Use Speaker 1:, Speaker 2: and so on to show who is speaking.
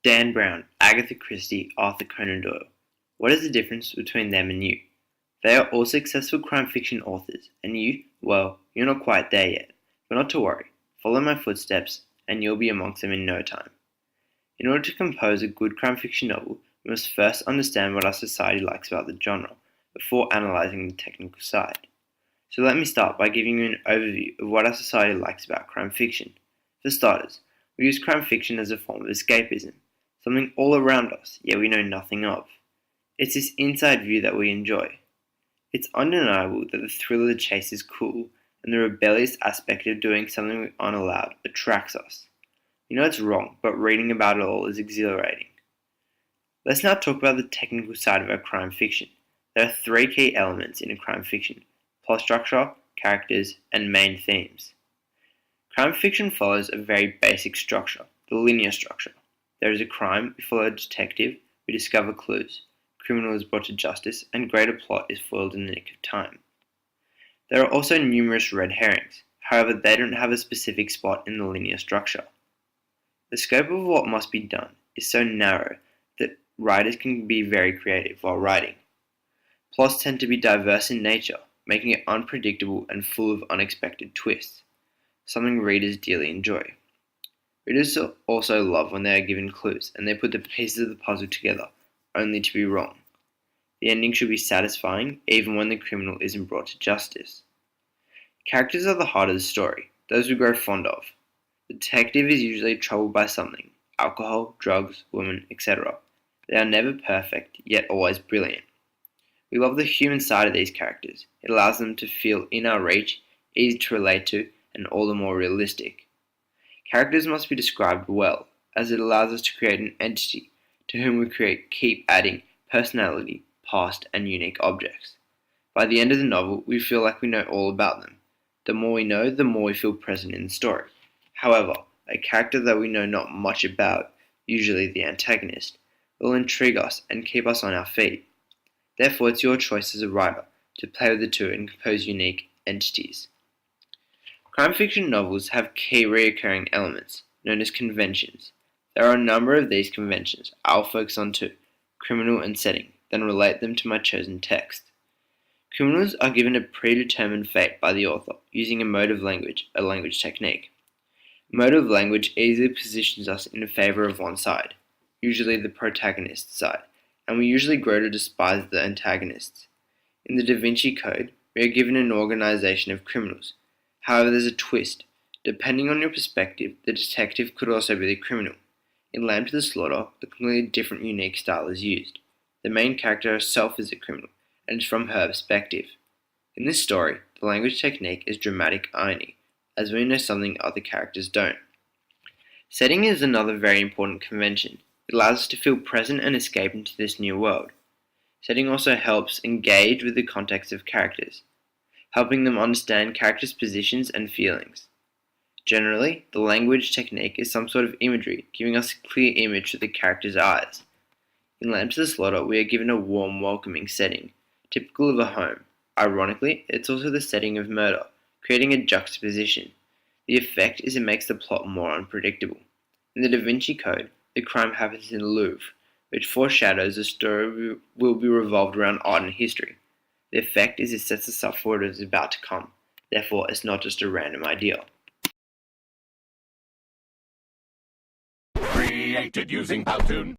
Speaker 1: Dan Brown, Agatha Christie, Arthur Conan Doyle. What is the difference between them and you? They are all successful crime fiction authors, and you, well, you're not quite there yet. But not to worry. Follow my footsteps, and you'll be amongst them in no time. In order to compose a good crime fiction novel, we must first understand what our society likes about the genre, before analysing the technical side. So let me start by giving you an overview of what our society likes about crime fiction. For starters, we use crime fiction as a form of escapism, something all around us, yet we know nothing of. It's this inside view that we enjoy. It's undeniable that the thrill of the chase is cool, and the rebellious aspect of doing something we aren't allowed attracts us. We know it's wrong, but reading about it all is exhilarating. Let's now talk about the technical side of our crime fiction. There are three key elements in a crime fiction: plot structure, characters, and main themes. Crime fiction follows a very basic structure, the linear structure. There is a crime, we follow a detective, we discover clues, criminal is brought to justice, and greater plot is foiled in the nick of time. There are also numerous red herrings, however they don't have a specific spot in the linear structure. The scope of what must be done is so narrow that writers can be very creative while writing. Plots tend to be diverse in nature, making it unpredictable and full of unexpected twists, something readers dearly enjoy. Readers also love when they are given clues and they put the pieces of the puzzle together, only to be wrong. The ending should be satisfying, even when the criminal isn't brought to justice. Characters are the heart of the story, those we grow fond of. The detective is usually troubled by something: alcohol, drugs, women, etc. They are never perfect, yet always brilliant. We love the human side of these characters. It allows them to feel in our reach, easy to relate to, and all the more realistic. Characters must be described well, as it allows us to create an entity to whom we keep adding personality, past, and unique objects. By the end of the novel, we feel like we know all about them. The more we know, the more we feel present in the story. However, a character that we know not much about, usually the antagonist, will intrigue us and keep us on our feet. Therefore, it's your choice as a writer to play with the two and compose unique entities. Crime fiction novels have key recurring elements, known as conventions. There are a number of these conventions. I'll focus on two: criminal and setting, then relate them to my chosen text. Criminals are given a predetermined fate by the author, using a mode of language, a language technique. Mode of language easily positions us in favor of one side, usually the protagonist's side, and we usually grow to despise the antagonists. In the Da Vinci Code, we are given an organization of criminals. However, there's a twist. Depending on your perspective, the detective could also be the criminal. In Lamb to the Slaughter, a completely different unique style is used. The main character herself is a criminal, and it's from her perspective. In this story, the language technique is dramatic irony, as we know something other characters don't. Setting is another very important convention. It allows us to feel present and escape into this new world. Setting also helps engage with the context of characters, helping them understand characters' positions and feelings. Generally, the language technique is some sort of imagery, giving us a clear image through the character's eyes. In Lamb to the Slaughter, we are given a warm, welcoming setting, typical of a home. Ironically, it's also the setting of murder, creating a juxtaposition. The effect is it makes the plot more unpredictable. In the Da Vinci Code, the crime happens in the Louvre, which foreshadows the story will be revolved around art and history. The effect is it sets us up for what is about to come. Therefore, it's not just a random idea.
Speaker 2: Created using Powtoon.